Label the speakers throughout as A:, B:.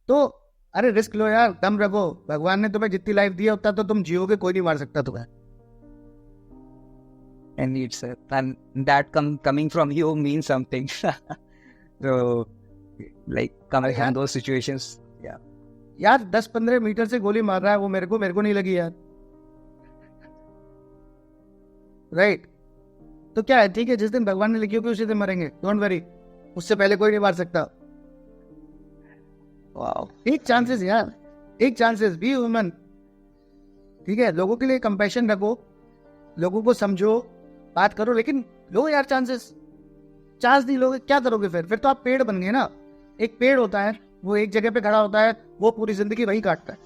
A: तो अरे रिस्क लो यार, दम रखो, भगवान ने तुम्हें जितनी लाइफ दी है उतना तो तुम जियोगे, कोई नहीं मार सकता तुम्हें।
B: Indeed, sir. And that coming from you means something. So, like coming from those situations, yeah.
A: यार 10-15 मीटर से गोली मार रहा है वो, मेरे को नहीं लगी यार, राइट? तो क्या है, ठीक है, जिस दिन भगवान ने लिखी होगी उसी दिन मरेंगे, डोंट वरी, उससे पहले कोई नहीं मार सकता।
B: Wow.
A: एक चांसेस यार, एक चांसेस, बी ह्यूमन, ठीक है? लोगों के लिए कंपैशन रखो, लोगों को समझो, बात करो, लेकिन लो यार चांसेस। चांस नहीं लोगे क्या करोगे फिर तो आप पेड़ बन गए ना। एक पेड़ होता है, वो एक जगह पे खड़ा होता है, वो पूरी जिंदगी वही काटता है।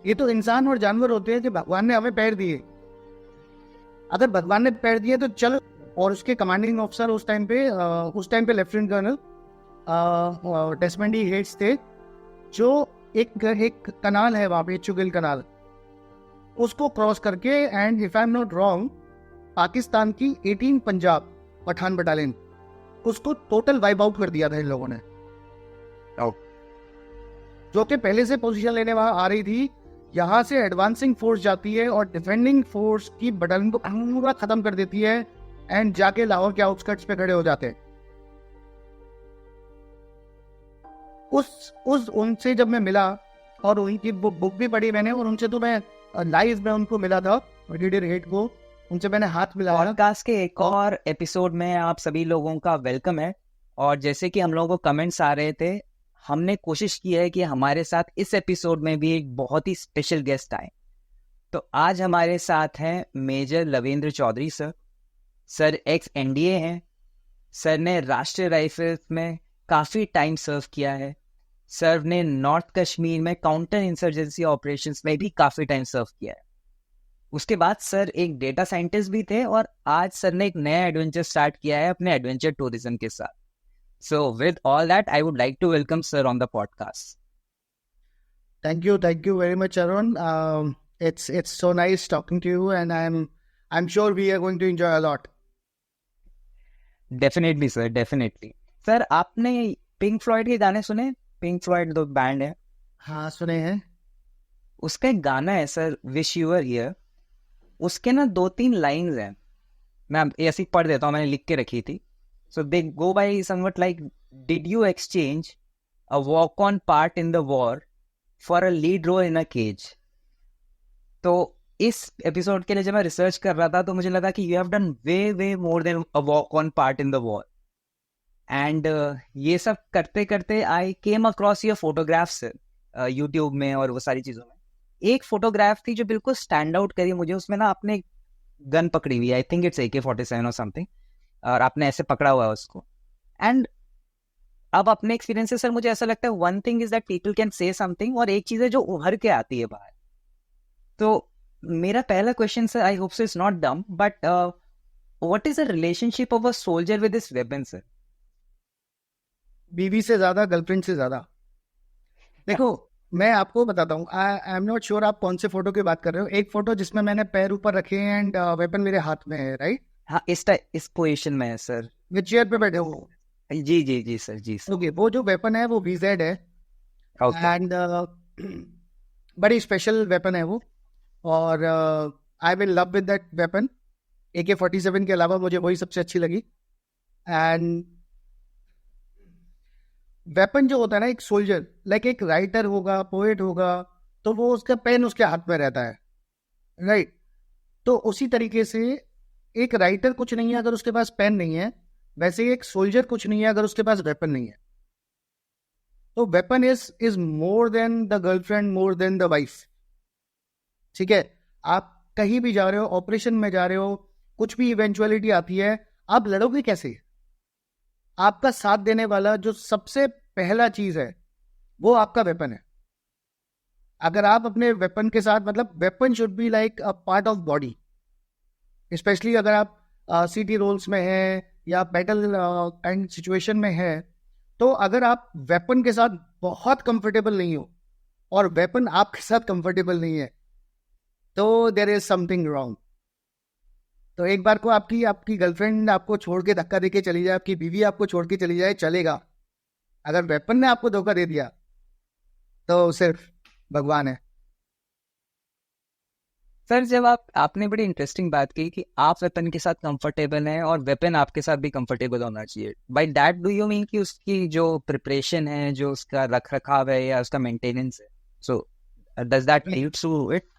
A: ये तो इंसान और जानवर होते हैं कि भगवान ने हमें पैर दिए। अगर भगवान ने पैर दिए तो चल, और उसके कमांडिंग ऑफिसर उस टाइम पे lieutenant colonel Desmond de Hayde थे, जो एक कनाल है वहां पे, चुगिल कनाल, उसको क्रॉस करके, and if I am not wrong, Pakistan की 18 पंजाब पठान बटालियन, उसको टोटल वाइप आउट कर दिया था इन लोगों ने। जो कि पहले से पोजीशन लेने वहां आ रही थी, यहां से एडवांसिंग फोर्स जाती है और डिफेंडिंग फोर्स की बटालियन को पूरा खत्म कर देती है, एंड जाके लाहौर के आउटस्कर्ट्स पे खड़े हो जाते हैं। उस उनसे जब मैं मिला और उनकी बुक भी पढ़ी मैंने, और उनसे तो मैं लाइव में उनको मिला था, ब्रिगेडियर हेड को, उनसे मैंने हाथ मिलाया।
B: पॉडकास्ट के एक और एपिसोड में आप सभी लोगों का वेलकम है। और जैसे कि हम लोगों को कमेंट्स आ रहे थे, हमने कोशिश की है कि हमारे साथ इस एपिसोड में भी एक बहुत ही स्पेशल गेस्ट आए। तो आज हमारे साथ हैं major Lavendra Chaudhary sir. Sir ex NDA हैं। सर ने राष्ट्रीय राइफल्स में काफ़ी टाइम सर्व किया है। सर ने नॉर्थ कश्मीर में काउंटर इंसर्जेंसी ऑपरेशंस में भी काफ़ी टाइम सर्व किया है। उसके बाद सर एक डेटा साइंटिस्ट भी थे, और आज सर ने एक नया एडवेंचर स्टार्ट किया है अपने एडवेंचर टूरिज्म के साथ। So with all that, I would like to welcome sir on the podcast.
A: Thank you very much, Arun. It's so nice talking to you, and I'm sure we are going to enjoy a lot.
B: Definitely sir, definitely. Sir आपने pink Floyd के गाने सुने? Pink Floyd दो band है।
A: हाँ सुने हैं।
B: उसका एक गाना है sir, wish you were here. उसके ना 2-3 लाइंस हैं, मैं ऐसे ही पढ़ देता हूँ, मैंने लिख के रखी थी। सो दे गो bye somewhat like, did you exchange a walk on part in the war for a lead role in a cage. तो इस एपिसोड के लिए जब मैं रिसर्च कर रहा था, तो मुझे लगा कि you have done way more than a walk on part in the war. And ये सब करते करते आई came across your photographs YouTube में और वो सारी चीज़ों में। एक फोटोग्राफ थी जो बिल्कुल स्टैंड आउट करी मुझे। उसमें ना आपने गन पकड़ी हुई है, आई थिंक इट्स AK-47 और समथिंग, और आपने ऐसे पकड़ा हुआ है उसको। एंड अब अपने एक्सपीरियंस से सर मुझे ऐसा लगता है, one thing is that people can say something, और एक चीज़ है जो उभर के आती है बाहर। तो मेरा पहला question sir, I hope so it's not डम, but what is the relationship of a soldier with this weapon sir?
A: बीवी से ज्यादा, गर्लफ्रेंड से ज्यादा। देखो मैं आपको बताता हूँ, आई एम नॉट श्योर आप कौन से फोटो की बात कर रहे हो। एक फोटो जिसमें मैंने पैर ऊपर रखे हैं एंड वेपन मेरे हाथ में है, राइट?
B: हाँ, इस पोजीशन में है सर।
A: मैं चेयर पे बैठे हूँ।
B: जी जी जी सर, जी सर।
A: ओके, वो जो वेपन है वो VZ है,
B: ओके।
A: एंड बड़ी स्पेशल वेपन है वो, और I will love with that weapon. AK-47 के अलावा मुझे वही सबसे अच्छी लगी। एंड वेपन जो होता है ना, एक सोल्जर, लाइक एक राइटर होगा, पोएट होगा, तो वो उसका पेन उसके हाथ में रहता है, राइट? तो उसी तरीके से एक राइटर कुछ नहीं है अगर उसके पास पेन नहीं है, वैसे ही एक सोल्जर कुछ नहीं है अगर उसके पास वेपन नहीं है। तो weapon is more than the girlfriend, more than the wife, ठीक है? आप कहीं भी जा रहे हो, ऑपरेशन में जा रहे हो, कुछ भी इवेंचुअलिटी आती है, आप लड़ोगे कैसे? आपका साथ देने वाला जो सबसे पहला चीज है वो आपका वेपन है। अगर आप अपने वेपन के साथ, मतलब weapon should be like a part of body, specially अगर आप सिटी रोल्स में हैं या बैटल काइंड सिचुएशन में हैं, तो अगर आप वेपन के साथ बहुत कंफर्टेबल नहीं हो और वेपन आपके साथ कंफर्टेबल नहीं है, तो देयर इज समथिंग रॉन्ग। तो एक बार को आपकी आपकी गर्लफ्रेंड आपको छोड़ के धक्का देके चली जाए, आपकी बीवी आपको छोड़ के चली जाए, चलेगा। अगर वेपन ने आपको धोखा दे दिया तो सिर्फ भगवान है।
B: सर जब आपने बड़ी इंटरेस्टिंग बात की कि आप वेपन के साथ कंफर्टेबल हैं और वेपन आपके साथ भी कंफर्टेबल होना चाहिए, by that do you mean कि उसकी जो प्रिपरेशन है, जो उसका रख रखाव है या उसका मेंटेनेंस है, so does that lead to it?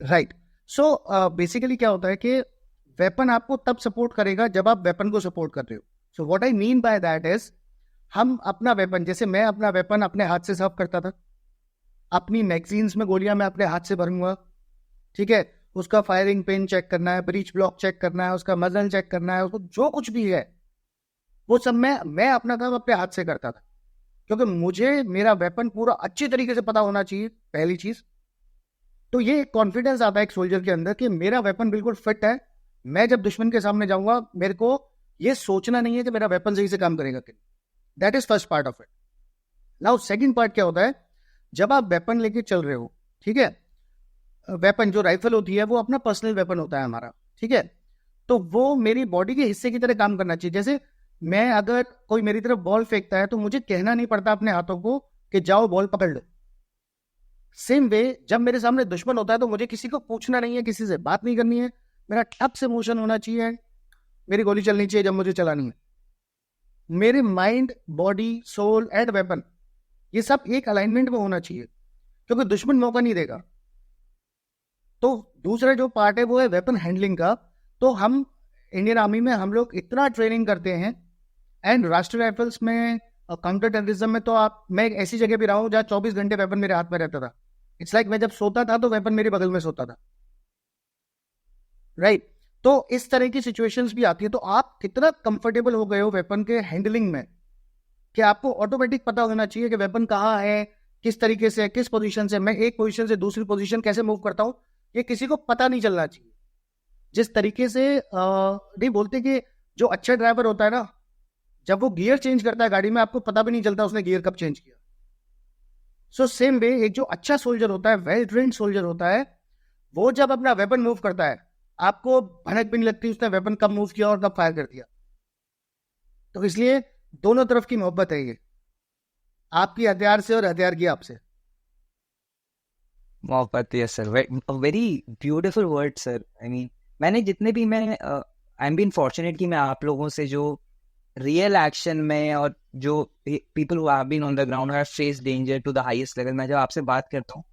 A: Right. So basically क्या होता है कि वेपन आपको तब सपोर्ट करेगा जब आप वेपन को सपोर्ट कर रहे हो। So what I mean by that is, हम अपना वेपन, जैसे मैं अपना वेपन अपने हाथ से सर्व करता था, अपनी मैगजीन्स में गोलियां मैं अपने हाथ से भरूंगा, ठीक है, उसका फायरिंग पिन चेक करना है, ब्रीच ब्लॉक चेक करना है, उसका मजल चेक करना है, उसको जो कुछ भी है वो सब मैं अपना काम अपने हाथ से करता था, क्योंकि मुझे मेरा वेपन पूरा अच्छी तरीके से पता होना चाहिए, पहली चीज। तो ये कॉन्फिडेंस आता है एक सोल्जर के अंदर कि मेरा वेपन बिल्कुल फिट है, मैं जब दुश्मन के सामने जाऊंगा मेरे को ये सोचना नहीं है कि मेरा वेपन सही से काम करेगा कि नहीं। That is first part of it. Now second part क्या होता है, जब आप वेपन लेके चल रहे हो, ठीक है, वेपन जो राइफल होती है वो अपना पर्सनल वेपन होता है हमारा, ठीक है, तो वो मेरी बॉडी के हिस्से की तरह काम करना चाहिए। जैसे मैं अगर कोई मेरी तरफ बॉल फेंकता है तो मुझे कहना नहीं पड़ता अपने हाथों को कि जाओ बॉल पकड़ लो। सेम वे जब मेरे सामने दुश्मन होता है तो मुझे किसी को पूछना नहीं है, किसी से बात नहीं करनी है, मेरा ठप से मोशन होना चाहिए, मेरी गोली चलनी चाहिए जब मुझे चलानी है। मेरे mind, body, soul and weapon, ये सब एक अलाइनमेंट में होना चाहिए, क्योंकि दुश्मन मौका नहीं देगा। तो दूसरा जो पार्ट है वो है वेपन हैंडलिंग का। तो हम इंडियन आर्मी में हम लोग इतना ट्रेनिंग करते हैं, एंड राष्ट्रीय राइफल्स में काउंटर टेररिज्म में तो मैं एक ऐसी जगह भी रहा हूँ जहाँ 24 घंटे वेपन मेरे हाथ में रहता था। इट्स लाइक मैं जब सोता था तो वेपन मेरे बगल में सोता था, राइट। तो इस तरह की सिचुएशंस भी आती है। तो आप कितना कंफर्टेबल हो गए हो वेपन के हैंडलिंग में कि आपको ऑटोमेटिक पता होना चाहिए कि वेपन कहाँ है, किस तरीके से, किस पोजीशन से, मैं एक पोजीशन से दूसरी पोजीशन कैसे मूव करता हूँ, ये किसी को पता नहीं चलना चाहिए। जिस तरीके से नहीं बोलते कि जो अच्छा ड्राइवर होता है ना, जब वो गियर चेंज करता है गाड़ी में आपको पता भी नहीं चलता उसने गियर कब चेंज किया। सो सेम वे एक जो अच्छा सोल्जर होता है, वेल ट्रेन्ड सोल्जर होता है, वो जब अपना वेपन मूव करता है आपको भनक भी नहीं लगती उसने वेपन कब मूव किया और कब फायर कर दिया। तो इसलिए दोनों तरफ की मोहब्बत है ये, आपकी हथियार से और हथियार की आपसे।
B: मोहब्बत, yes sir, very beautiful word sir. I mean मैंने जितने भी मैं आई एम बीन फॉर्चुनेट कि मैं आप लोगों से जो रियल एक्शन में और जो people who have been on the ground have face danger to the highest level, मैं जब आपसे बात करता हूँ,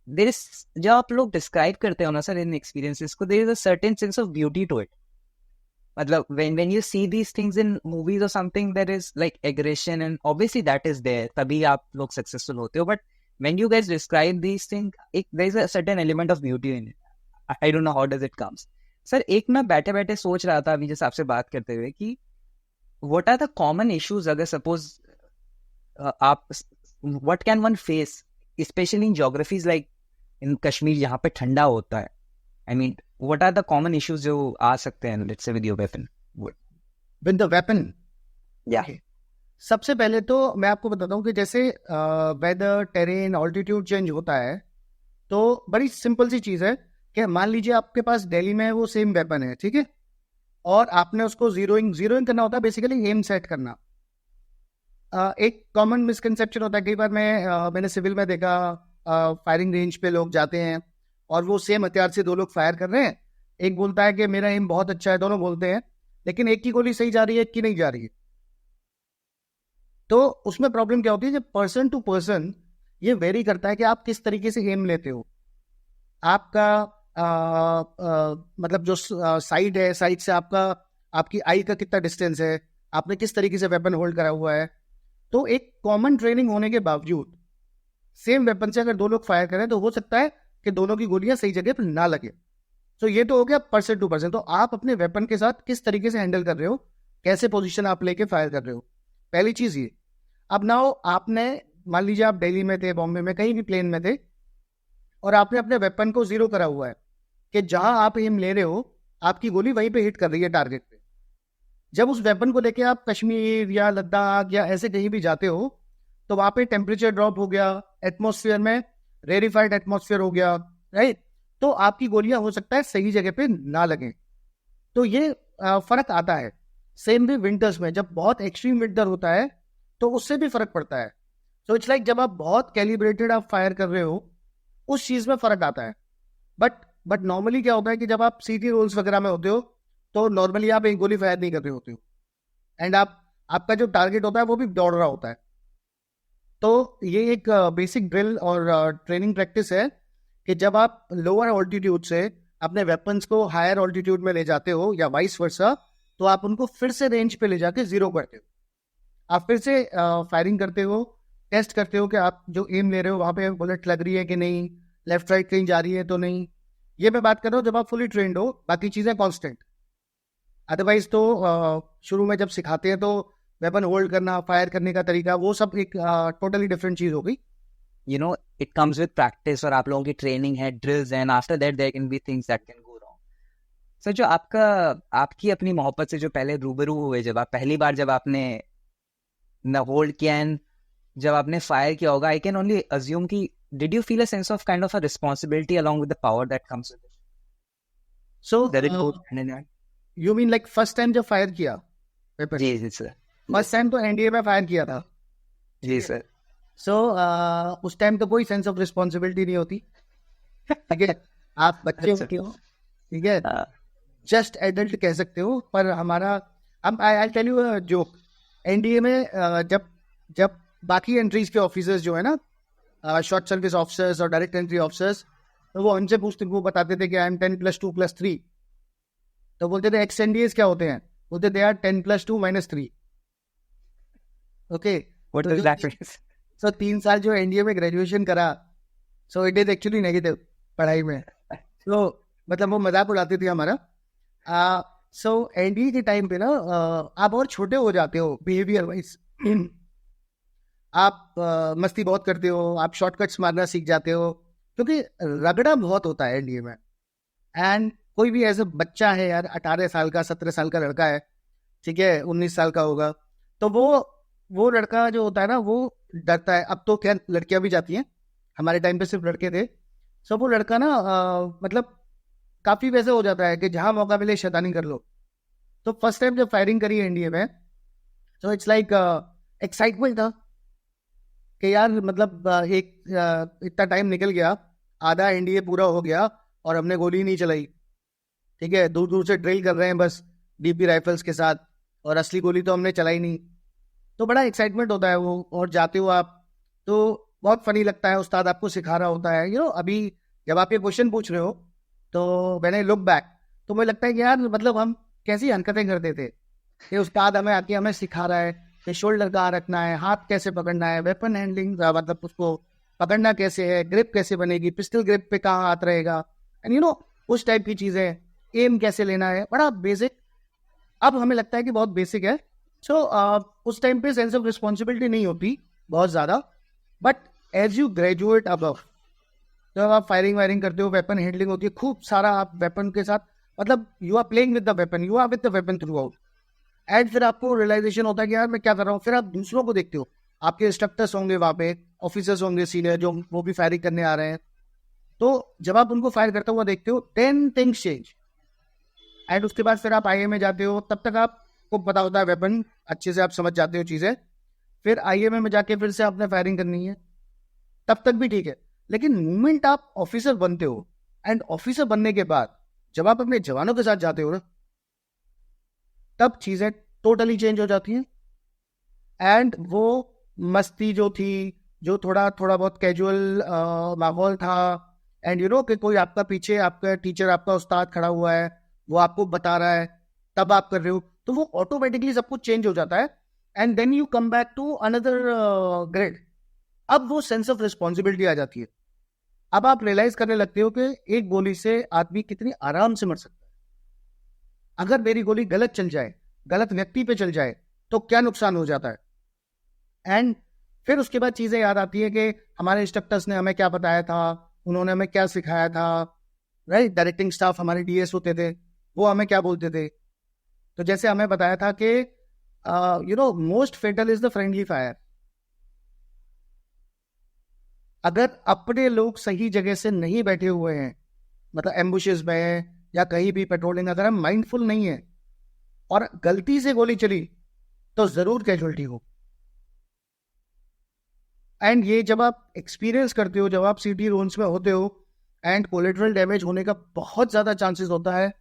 B: देयर इज, जब आप लोग डिस्क्राइब करते हो ना सर इन एक्सपीरियंसेस को, there is a certain sense of beauty to it. मतलब when you see these things in movies or something, there is like aggression and obviously that is there, तभी आप लोग successful होते हो, but when you guys describe these things, there is a certain element of beauty in it. I don't know how does it comes. Sir एक मैं बैठे बैठे सोच रहा था अभी जैसे आपसे बात करते हुए कि what are the common issues अगर suppose आप what can one face especially in geographies like in Kashmir जहाँ पे ठंडा होता है, I mean what are the common issues जो आ सकते हैं let's say with your weapon?
A: With the weapon,
B: Yeah.
A: सबसे पहले तो मैं आपको बताता हूँ कि जैसे वेदर, टेरेन, ऑल्टीट्यूड चेंज होता है, तो बड़ी सिंपल सी चीज़ है कि मान लीजिए आपके पास दिल्ली में वो सेम वेपन है, ठीक है, और आपने उसको जीरोइंग करना होता है, बेसिकली एम सेट करना। एक कॉमन मिसकंसेप्शन होता है, कई बार मैंने सिविल में देखा, फायरिंग रेंज पे लोग जाते हैं और वो सेम हथियार से दो लोग फायर कर रहे हैं, एक बोलता है कि मेरा एम बहुत अच्छा है, दोनों बोलते हैं, लेकिन एक की गोली सही जा रही है, एक की नहीं जा रही है। तो उसमें प्रॉब्लम क्या होती है, जब पर्सन टू पर्सन ये वेरी करता है कि आप किस तरीके से एम लेते हो। आपका मतलब जो साइड है, साइड से आपकी आई का कितना डिस्टेंस है, आपने किस तरीके से वेपन होल्ड करा हुआ है। तो एक कॉमन ट्रेनिंग होने के बावजूद सेम वेपन से अगर दो लोग फायर करें तो हो सकता है कि दोनों की गोलियां सही जगह पर ना लगे। तो ये तो हो गया पर्सन टू पर्सन। तो आप अपने वेपन के साथ किस तरीके से हैंडल कर रहे हो, कैसे पोजीशन आप लेके फायर कर रहे हो, पहली चीज ये। अब नाउ आपने, मान लीजिए आप दिल्ली में थे, बॉम्बे में, कहीं भी प्लेन में थे, और आपने अपने वेपन को जीरो करा हुआ है कि जहां आप एम ले रहे हो आपकी गोली वहीं पे हिट कर रही है टारगेट पे। जब उस वेपन को लेके आप कश्मीर या लद्दाख या ऐसे कहीं भी जाते हो तो वहां पे टेम्परेचर ड्रॉप हो गया, एटमॉस्फेयर में रेरिफाइड एटमॉस्फेयर हो गया, राइट। तो आपकी गोलियां हो सकता है सही जगह पे ना लगे। तो ये फर्क आता है। सेम भी विंटर्स में जब बहुत एक्सट्रीम विंटर होता है तो उससे भी फर्क पड़ता है। सो इट्स लाइक जब आप बहुत कैलिब्रेटेड आप फायर कर रहे हो उस चीज में फर्क आता है. बट नॉर्मली क्या होता है कि जब आप सीटी रोल्स वगैरह में होते हो तो नॉर्मली आप एक गोली फायर नहीं कर रहे होते हो, एंड आपका जो टारगेट होता है वो भी दौड़ रहा होता है. तो ये एक बेसिक ड्रिल और ट्रेनिंग प्रैक्टिस है कि जब आप लोअर ऑल्टीट्यूड से अपने वेपन्स को हायर ऑल्टीट्यूड में ले जाते हो या वाइस वर्सा, तो आप उनको फिर से रेंज पे ले जाके जीरो करते हो. आप फिर से फायरिंग करते हो, टेस्ट करते हो कि आप जो एम ले रहे हो वहां पे बुलेट लग रही है कि नहीं, लेफ्ट राइट कहीं जा रही है तो नहीं. ये मैं बात कर रहा हूँ जब आप फुली ट्रेंड हो, बाकी चीजें कांस्टेंट. अदरवाइज तो शुरू में जब सिखाते हैं तो वेपन होल्ड करना, फायर करने का तरीका, वो सब एक टोटली डिफरेंट चीज हो गई.
B: You know it comes with practice, और आप लोगों की ट्रेनिंग है, drills, and after that there can be things that can go wrong. Sir, जो आपकी अपनी मोहब्बत से जो पहले रूबरू हुए, जब आप पहली बार जब आपने न होल्ड किया एंड जब आपने फायर किया होगा, आई कैन ओनली अज्यूम कि did you feel a sense of kind of a responsibility along with the power that comes with it?
A: So
B: that it goes hand in hand.
A: You mean like first time जब fire किया weapon?
B: जी जी sir.
A: First time तो NDA में fire किया था.
B: जी sir.
A: सो उस time तो कोई sense of responsibility नहीं होती. ठीक है, आप बच्चे होते हो, ठीक है, जस्ट एडल्ट कह सकते हो. पर हमारा, अब I tell you joke. NDA में जब जब बाकी एंट्रीज के ऑफिसर्स जो है ना, शॉर्ट सर्विस ऑफिसर्स और डायरेक्ट एंट्री ऑफिसर्स, तो वो हमसे पूछते, वो बताते थे कि आई एम 10+2+3. तो बोलते थे एक्स एनडीएस क्या होते हैं, बोलते they are 10+2-3. Okay,
B: what does that mean?
A: सो 3 साल जो एनडीए में ग्रेजुएशन करा, so it is actually negative पढ़ाई में. तो मतलब वो मजाक उड़ाती थी हमारा. सो एनडीए के टाइम पे ना आप और छोटे हो जाते हो बिहेवियर वाइज. आप मस्ती बहुत करते हो, आप शॉर्टकट्स मारना सीख जाते हो, क्योंकि रगड़ा बहुत होता है एनडीए में. एंड कोई भी ऐसा बच्चा है यार, 18 साल का, 17 साल का लड़का है, ठीक है, 19 साल का होगा, तो वो लड़का जो होता है ना, वो डरता है. अब तो खैर लड़कियां भी जाती हैं, हमारे टाइम पे सिर्फ लड़के थे. सो वो लड़का ना मतलब काफी वैसे हो जाता है कि जहां मौका मिले शैतानी कर लो. तो फर्स्ट टाइम जब फायरिंग करी एनडीए में, तो इट्स लाइक एक्साइटमेंट था कि यार मतलब इतना टाइम निकल गया, आधा एनडीए पूरा हो गया और हमने गोली नहीं चलाई. ठीक है, दूर दूर से ड्रिल कर रहे हैं बस डीपी राइफल्स के साथ, और असली गोली तो हमने चलाई नहीं. तो बड़ा एक्साइटमेंट होता है वो. और जाते हो आप तो बहुत फनी लगता है, उस्ताद आपको सिखा रहा होता है. अभी जब आप ये क्वेश्चन पूछ रहे हो तो मैंने लुक बैक, तो मुझे लगता है कि यार मतलब हम कैसी हरकतें करते थे. ये उस्ताद हमें आके हमें सिखा रहा है कि शोल्डर कहाँ रखना है, हाथ कैसे पकड़ना है, वेपन हैंडलिंग मतलब उसको पकड़ना कैसे है, ग्रिप कैसे बनेगी, पिस्टल ग्रिप पे कहाँ हाथ रहेगा, एंड उस टाइप की चीजें, एम कैसे लेना है, बड़ा बेसिक. अब हमें लगता है कि बहुत बेसिक है. सो उस टाइम पे सेंस ऑफ रिस्पॉन्सिबिलिटी नहीं होती बहुत ज्यादा. बट एज यू ग्रेजुएट अब, जब आप फायरिंग वायरिंग करते हो, वेपन हैंडलिंग होती है खूब सारा, आप वेपन के साथ मतलब you are playing with the weapon, you are with the weapon throughout. And फिर आपको रियलाइजेशन होता है कि यार मैं क्या कर रहा हूँ. फिर आप दूसरों को देखते हो, आपके इंस्ट्रक्टर्स होंगे वहां पे, ऑफिसर्स होंगे सीनियर, जो वो भी फायरिंग करने आ रहे हैं. तो जब आप उनको फायर करते हुआ देखते हो, 10 थिंग्स चेंज. एंड उसके बाद फिर आप आईए में जाते हो, तब तक आपको पता होता है वेपन, अच्छे से आप समझ जाते हो चीजें. फिर आईएमए में जाके फिर से आपने फायरिंग करनी है, तब तक भी ठीक है. लेकिन मोमेंट आप ऑफिसर बनते हो, एंड ऑफिसर बनने के बाद जब आप अपने जवानों के साथ जाते हो ना, तब चीजें टोटली चेंज हो जाती हैं. एंड वो मस्ती जो थी, जो थोड़ा थोड़ा बहुत कैजुअल माहौल था, एंड कि कोई आपका पीछे, आपका टीचर, आपका उस्ताद खड़ा हुआ है, वो आपको बता रहा है, तब आप कर रहे हो, तो वो ऑटोमेटिकली सब कुछ चेंज हो जाता है. And then you come back to another grade. अब वो सेंस ऑफ रिस्पॉन्सिबिलिटी आ जाती है. अब आप रियलाइज करने लगते हो कि एक गोली से आदमी कितनी आराम से मर सकता है. अगर मेरी गोली गलत चल जाए, गलत व्यक्ति पे चल जाए, तो क्या नुकसान हो जाता है. एंड फिर उसके बाद चीजें याद आती है कि हमारे इंस्ट्रक्टर्स ने हमें क्या बताया था, उन्होंने हमें क्या सिखाया था. राइट, डायरेक्टिंग स्टाफ हमारे डीएस होते थे, वो हमें क्या बोलते थे. तो जैसे हमें बताया था कि most fatal is the friendly fire. अगर अपने लोग सही जगह से नहीं बैठे हुए हैं, मतलब एम्बुशेस में या कहीं भी पेट्रोलिंग, अगर हम माइंडफुल नहीं है और गलती से गोली चली, तो जरूर कैजुअलिटी हो. एंड ये जब आप एक्सपीरियंस करते हो, जब आप सिटी जोन्स में होते हो, एंड कोलेटरल डैमेज होने का बहुत ज़्यादा चांसेस होता है।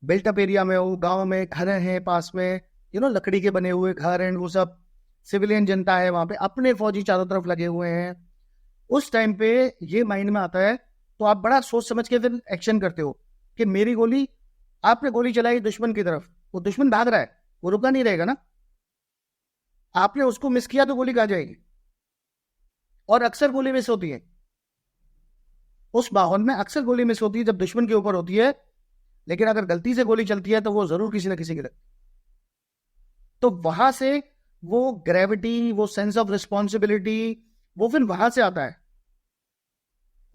A: बिल्ट अप एरिया में हो, गांव में घर हैं पास में, लकड़ी के बने हुए घर, एंड वो सब सिविलियन जनता है वहां पे, अपने फौजी चारों तरफ लगे हुए हैं। उस टाइम पे ये माइंड में आता है, तो आप बड़ा सोच समझ के फिर एक्शन करते हो कि मेरी गोली, आपने गोली चलाई दुश्मन की तरफ, वो दुश्मन भाग रहा है, वो रुका नहीं रहेगा ना। आपने उसको मिस किया तो गोली कहाँ जाएगी, और अक्सर गोली मिस होती है उस माहौल में, अक्सर गोली मिस होती है जब दुश्मन के ऊपर होती है। लेकिन अगर गलती से गोली चलती है तो वो जरूर किसी ना किसी की लगती है। तो वहां से वो ग्रेविटी, वो सेंस ऑफ रिस्पॉन्सिबिलिटी, वो फिर वहां से आता है,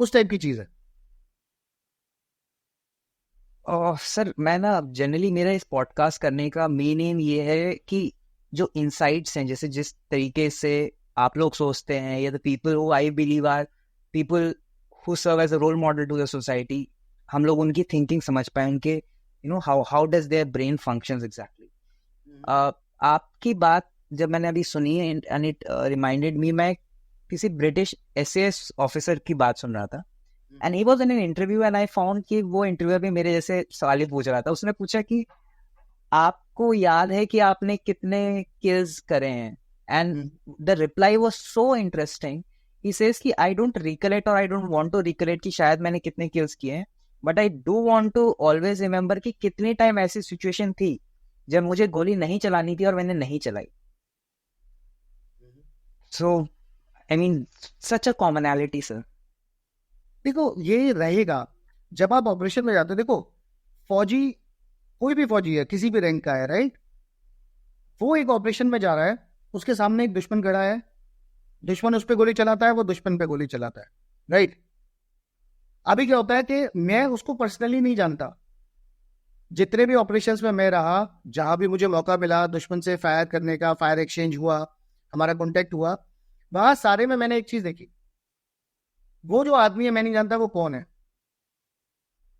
A: उस टाइप की चीज है।
B: सर मैं ना जनरली मेरा इस पॉडकास्ट करने का मेन एम ये है कि जो इनसाइट्स हैं, जैसे जिस तरीके से आप लोग सोचते हैं, या the people who I believe are people who serve as a role model to the society, हम लोग उनकी थिंकिंग समझ पाए, उनके how how does their brain functions exactly. आपकी बात जब मैंने अभी सुनी है एंड इट रिमाइंडेड मी, मैं किसी ब्रिटिश एसएएस ऑफिसर की बात सुन रहा था, and he was in an interview, and I found कि वो इंटरव्यू में मेरे जैसे सवाल ही पूछ रहा था। उसने पूछा कि आपको याद है कि आपने कितने किल्स करे हैं, and the reply was so interesting. He says कि आई डोंट रिकलेक्ट और I don't want to recollect कि शायद मैंने कितने किल्स किए हैं, but I do want to always remember कि कितने टाइम ऐसी सिचुएशन थी जब मुझे गोली नहीं चलानी थी और मैंने नहीं चलाई। सो I mean such a commonality sir.
A: देखो ये रहेगा जब आप ऑपरेशन में जाते हो। देखो फौजी, कोई भी फौजी है, किसी भी रैंक का है, राइट, वो एक ऑपरेशन में जा रहा है, उसके सामने एक दुश्मन खड़ा है, दुश्मन उस पर गोली चलाता है, वो दुश्मन पे गोली चलाता है, राइट। अभी क्या होता है कि मैं उसको पर्सनली नहीं जानता। जितने भी ऑपरेशंस में मैं रहा, जहां भी मुझे मौका मिला दुश्मन से फायर करने का, फायर एक्सचेंज हुआ, हमारा कॉन्टेक्ट हुआ, वहां सारे में मैंने एक चीज देखी, वो जो आदमी है मैं नहीं जानता वो कौन है,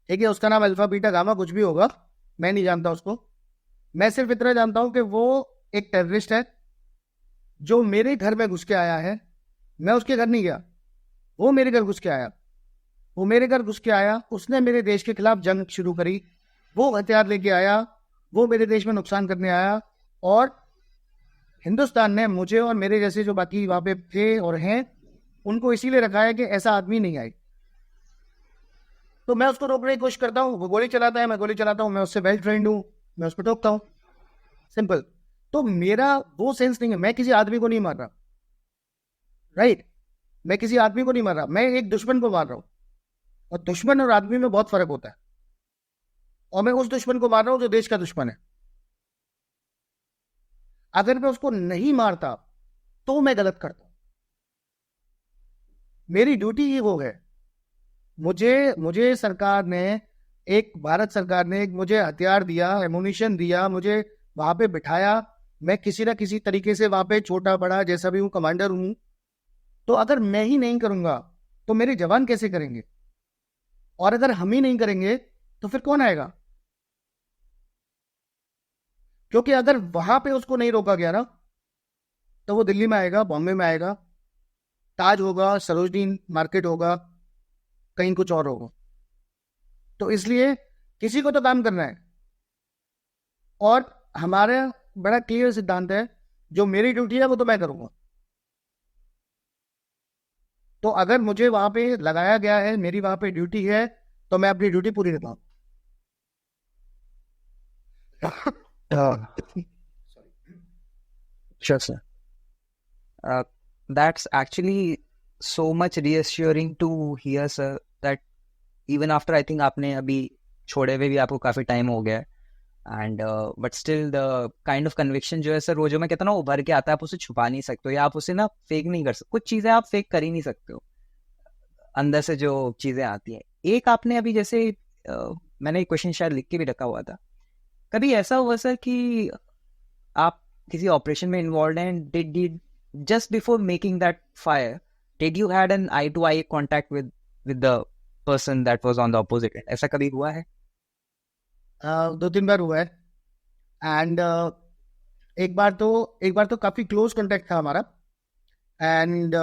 A: ठीक है, उसका नाम अल्फा बीटा गामा कुछ भी होगा, मैं नहीं जानता उसको। मैं सिर्फ इतना जानता हूं कि वो एक टेररिस्ट है जो मेरे घर में घुस के आया है। मैं उसके घर नहीं गया, वो मेरे घर घुस के आया। वो मेरे घर घुस के आया, उसने मेरे देश के खिलाफ जंग शुरू करी, वो हथियार लेके आया, वो मेरे देश में नुकसान करने आया। और हिंदुस्तान ने मुझे और मेरे जैसे जो बाकी वहां पे थे और हैं, उनको इसीलिए रखा है कि ऐसा आदमी नहीं आए। तो मैं उसको रोकने की कोशिश करता हूँ, वो गोली चलाता है, मैं गोली चलाता हूँ, मैं उससे वेल ट्रेंड हूँ, मैं उसको टोकता हूँ, सिंपल। तो मेरा वो सेंस नहीं है, मैं किसी आदमी को नहीं मार रहा, राइट, मैं किसी आदमी को नहीं मार रहा, मैं एक दुश्मन को मार रहा हूँ। और दुश्मन और आदमी में बहुत फर्क होता है, और मैं उस दुश्मन को मार रहा हूँ जो देश का दुश्मन है। अगर मैं उसको नहीं मारता तो मैं गलत करता हूं। मेरी ड्यूटी ही वो है। मुझे मुझे सरकार ने, एक भारत सरकार ने एक मुझे हथियार दिया, एमुनिशन दिया, मुझे वहां पे बिठाया, मैं किसी ना किसी तरीके से वहां पे छोटा बड़ा जैसा भी हूँ, कमांडर हूँ। तो अगर मैं ही नहीं करूंगा तो मेरे जवान कैसे करेंगे, और अगर हम ही नहीं करेंगे तो फिर कौन आएगा। क्योंकि अगर वहां पे उसको नहीं रोका गया ना, तो वो दिल्ली में आएगा, बॉम्बे में आएगा, ताज होगा, सरोजनी मार्केट होगा, कहीं कुछ और होगा। तो इसलिए किसी को तो काम करना है, और हमारा बड़ा क्लियर सिद्धांत है, जो मेरी ड्यूटी है वो तो मैं करूंगा। तो अगर मुझे वहां पे लगाया गया है, मेरी वहां पे ड्यूटी है, तो मैं अपनी ड्यूटी पूरी करता हूँ।
B: Sure, sir. That's actually so much reassuring to hear, sir, that even after I think आपने अभी छोड़े हुए भी आपको काफी टाइम हो गया है, and but still the kind of conviction जो है सर, वो जो मैं कहता हूँ ना उभर के आता है, आप उसे छुपा नहीं सकते हो, या आप उसे ना फेक नहीं कर सकते। कुछ चीजें आप फेक कर ही नहीं सकते हो, अंदर से जो चीजें आती हैं। एक आपने अभी जैसे मैंने एक क्वेश्चन शायद लिख के भी रखा हुआ था, कभी ऐसा हुआ सर कि आप किसी ऑपरेशन में इन्वॉल्व हैं, did just before making that fire, did you had an eye to eye contact with the person that was on the opposite end? ऐसा कभी हुआ है?
A: 2-3 बार हुआ है। एंड एक बार तो काफी क्लोज कांटेक्ट था हमारा। एंड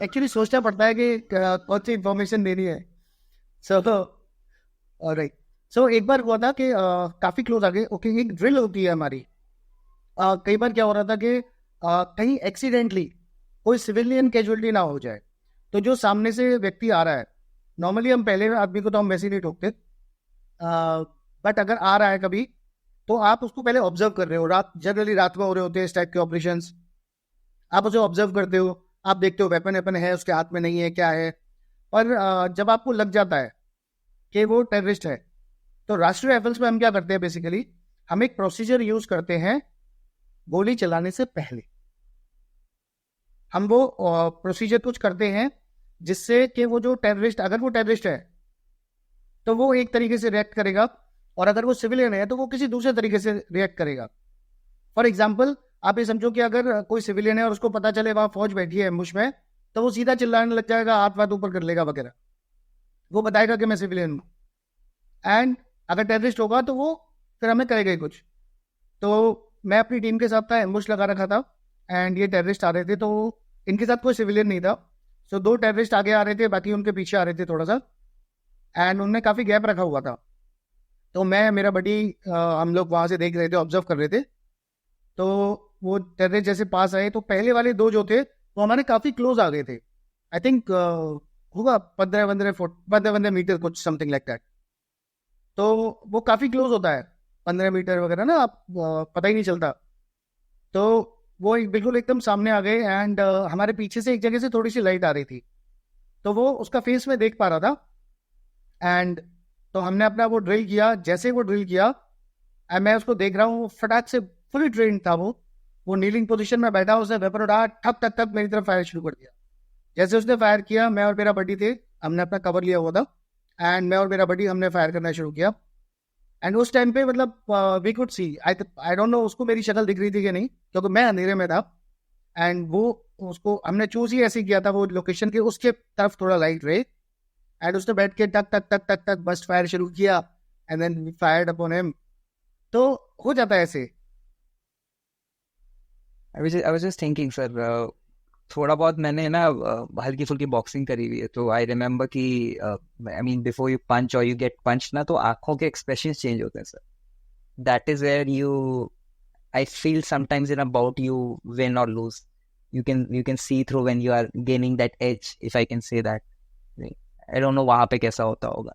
A: एक्चुअली सोचना पड़ता है कि कौन सी इंफॉर्मेशन देनी है. सो राइट. सो एक बार हुआ था कि काफ़ी क्लोज आ गए. ओके, एक ड्रिल होती है हमारी. कई बार क्या हो रहा था कि कहीं एक्सीडेंटली कोई सिविलियन कैजुअलिटी ना हो जाए. तो जो सामने से व्यक्ति आ रहा है, नॉर्मली हम पहले आदमी को तो हम वैसे ही नहीं ठोकते, बट अगर आ रहा है कभी, तो आप उसको पहले ऑब्जर्व कर रहे हो. जनरली रात में हो रहे होते हैं इस टाइप के ऑपरेशंस. आप उसे ऑब्जर्व करते हो, आप देखते हो वेपन वेपन है उसके हाथ में, नहीं है, क्या है. पर जब आपको लग जाता है कि वो टेररिस्ट है, तो राष्ट्रीय राइफल्स में हम क्या करते हैं बेसिकली, हम एक प्रोसीजर यूज करते हैं. गोली चलाने से पहले हम वो प्रोसीजर कुछ करते हैं जिससे कि वो जो टेररिस्ट, अगर वो टेररिस्ट है तो वो एक तरीके से रिएक्ट करेगा, और अगर वो सिविलियन है तो वो किसी दूसरे तरीके से रिएक्ट करेगा. फॉर एग्जाम्पल, आप ये समझो कि अगर कोई सिविलियन है और उसको पता चले वहां फौज बैठी है एम्बुश में, तो वो सीधा चिल्लाने लग जाएगा, हाथ वाथ ऊपर कर लेगा वगैरह. वो बताएगा कि मैं सिविलियन हूँ. एंड अगर टेररिस्ट होगा तो वो फिर हमें करेगा ही कुछ. तो मैं अपनी टीम के साथ था, एम्बुश लगा रखा था, एंड ये टेररिस्ट आ रहे थे. तो इनके साथ कोई सिविलियन नहीं था. सो 2 टेररिस्ट आगे आ रहे थे, बाकी उनके पीछे आ रहे थे थोड़ा सा, एंड उनने काफ़ी गैप रखा हुआ था. तो मैं, मेरा बडी, हम लोग वहाँ से देख रहे थे, ऑब्जर्व कर रहे थे. तो वो टेररिस्ट जैसे पास आए तो पहले वाले 2 जो थे वो हमारे काफ़ी क्लोज आ गए थे. आई थिंक होगा 15 मीटर, कुछ समथिंग लाइक दैट. तो वो काफ़ी क्लोज होता है, 15 मीटर वगैरह ना, आप पता ही नहीं चलता. तो वो बिल्कुल एकदम सामने आ गए, एंड हमारे पीछे से एक जगह से थोड़ी सी लाइट आ रही थी, तो वो उसका फेस में देख पा रहा था. एंड तो हमने अपना वो ड्रिल किया. जैसे वो ड्रिल किया, मैं उसको देख रहा हूँ, फटाक से, फुली ट्रेंड था वो नीलिंग पोजीशन में बैठा, उसने वेपन उठाया, ठक ठक ठक मेरी तरफ फायर शुरू कर दिया. जैसे उसने फायर किया, मैं और मेरा बडी थे, हमने अपना कवर लिया हुआ था, एंड मैं और मेरा बडी हमने फायर करना शुरू किया. एंड उस टाइम पे मतलब we could see, I don't know उसको मेरी शक्ल दिख रही थी कि नहीं, क्योंकि मैं अंधेरे में था. एंड वो, उसको हमने चूज ही ऐसे किया था, वो लोकेशन के उसके तरफ थोड़ा लाइट रहे, एंड उसने बैठ के टक टक टक टक टक बस्ट फायर शुरू किया, and then we fired upon him. तो हो जाता है ऐसे.
B: I was just thinking, sir, थोड़ा बहुत मैंने ना हल्की फुल्की बॉक्सिंग करी हुई है, तो आई रिमेम्बर कि I mean before you punch और यू गेट पंच ना, तो आंखों के एक्सप्रेशन चेंज होते हैं sir. That is where you, I feel sometimes in about you win और lose, you can see through when you are gaining that edge, if I can say that. I don't know वहाँ पे कैसा होता होगा.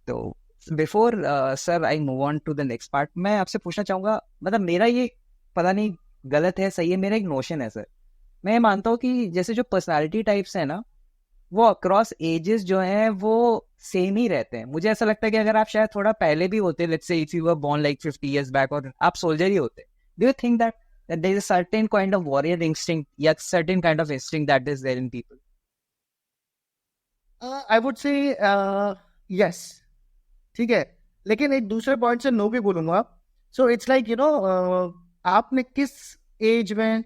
B: तो before sir I move on to the next part, मैं आपसे पूछना चाहूँगा, मतलब मेरा ये पता नहीं गलत है सही है, मेरा एक नोशन है सर. मैं मानता हूँ कि जैसे जो पर्सनालिटी टाइप्स है ना, वो अक्रॉस एजेस जो हैं वो सेम ही रहते हैं. मुझे ऐसा लगता है कि अगर आप शायद थोड़ा पहले भी होते, let's say if you were born like 50 years back, और आप सोल्जर ही होते, do you think that there is a certain kind of warrior instinct, या certain kind of instinct that is there in people?
A: I would say yes. ठीक है, लेकिन एक दूसरे पॉइंट से नो भी बोलूंगा. So it's like, you know, आपने किस एज में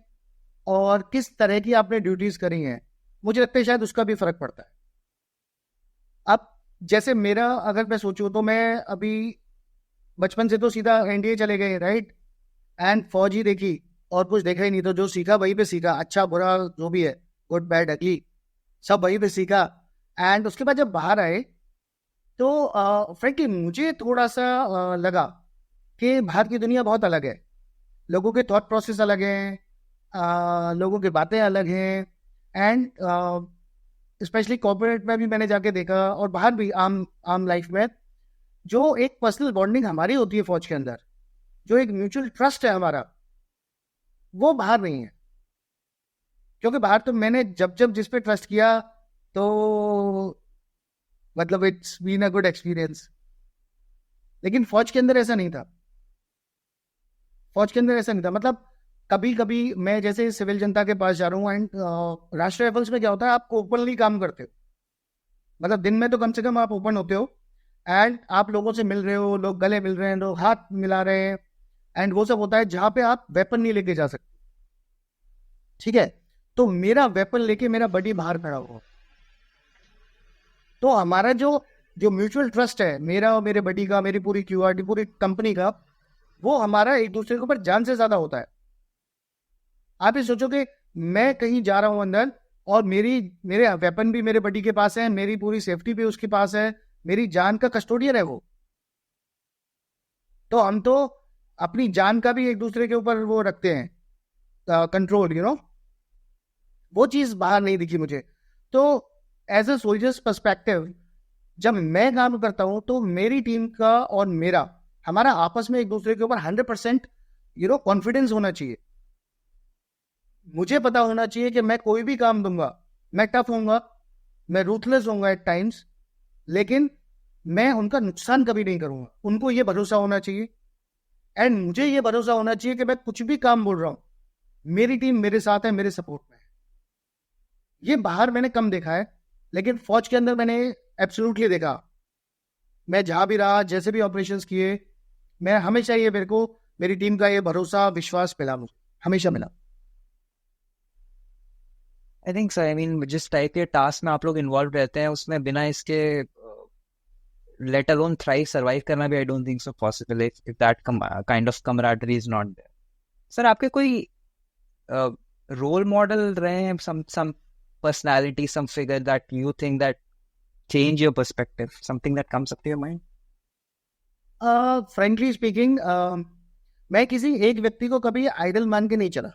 A: और किस तरह की आपने ड्यूटीज करी हैं, मुझे लगता है शायद उसका भी फर्क पड़ता है. अब जैसे मेरा अगर मैं सोचूं, तो मैं अभी बचपन से तो सीधा एनडीए चले गए, राइट, एंड फौज ही देखी और कुछ देखा ही नहीं. तो जो सीखा वहीं पे सीखा, अच्छा बुरा जो भी है, गुड बैड अगली, सब वहीं पे सीखा. एंड उसके बाद जब बाहर आए, तो फ्रेंकली मुझे थोड़ा सा लगा कि बाहर की दुनिया बहुत अलग है. लोगों के थॉट प्रोसेस अलग हैं, लोगों की बातें अलग हैं. एंड स्पेशली कॉर्पोरेट में भी मैंने जाके देखा, और बाहर भी आम आम लाइफ में, जो एक पर्सनल बॉन्डिंग हमारी होती है फौज के अंदर, जो एक म्यूचुअल ट्रस्ट है हमारा, वो बाहर नहीं है. क्योंकि बाहर तो मैंने जब जब जिस पे ट्रस्ट किया, तो मतलब it's been a good experience. लेकिन फौज के अंदर ऐसा नहीं था. फौज के अंदर ऐसा नहीं था, मतलब कभी कभी मैं जैसे सिविल जनता के पास जा रहा हूँ, एंड राष्ट्रीय राइफल्स में क्या होता है, आप ओपनली काम करते हो. मतलब दिन में तो कम से कम आप ओपन होते हो, एंड आप लोगों से मिल रहे हो, लोग गले मिल रहे हैं, लोग हाथ मिला रहे हैं, एंड वो सब होता है जहाँ पे आप वेपन नहीं लेके जा सकते. ठीक है, तो मेरा वेपन लेके मेरा बडी बाहर खड़ा हुआ. तो हमारा जो जो म्यूचुअल ट्रस्ट है, मेरा और मेरे बडी का, मेरी पूरी क्यूआरटी, पूरी कंपनी का, वो हमारा एक दूसरे के ऊपर जान से ज्यादा होता है। आप ये सोचो कि मैं कहीं जा रहा हूं अंदर और मेरे वेपन भी मेरे बडी के पास है, मेरी पूरी सेफ्टी भी उसके पास है, मेरी जान का कस्टोडियन है वो। तो हम तो अपनी जान का भी एक दूसरे के ऊपर वो रखते हैं कंट्रोल, वो चीज बाहर नहीं दिखी मुझे। तो एज अ सोल्जर्स पर्सपेक्टिव, जब मैं काम करता हूं तो मेरी टीम का और मेरा, हमारा आपस में एक दूसरे के ऊपर 100% कॉन्फिडेंस होना चाहिए। मुझे पता होना चाहिए कि मैं कोई भी काम दूंगा, मैं टफ होऊंगा, मैं रूथलेस होऊंगा एट टाइम्स, लेकिन मैं उनका नुकसान कभी नहीं करूंगा। उनको ये भरोसा होना चाहिए एंड मुझे ये भरोसा होना चाहिए कि मैं कुछ भी काम बोल रहा हूं, मेरी टीम मेरे साथ है, मेरे सपोर्ट में है। ये बाहर मैंने कम देखा है, लेकिन फौज के अंदर मैंने एब्सोल्युटली देखा। मैं जहां भी रहा, जैसे भी ऑपरेशंस किए, मैं हमेशा ये मेरे को मेरी टीम का ये भरोसा विश्वास मिला, मुझे हमेशा मिला।
B: I think sir, I mean जिस टाइप के टास्क में आप लोग इन्वॉल्व रहते हैं उसमें बिना इसके लेट अलोन थ्राइव सर्वाइव करना भी I don't think so possible if that kind of camaraderie is not there. Sir आपके कोई रोल मॉडल रहे हैं, some personality, some figure that you think that change your perspective, something that comes up to your mind?
A: Frankly speaking, मैं किसी एक व्यक्ति को कभी आइडल मान के नहीं चला,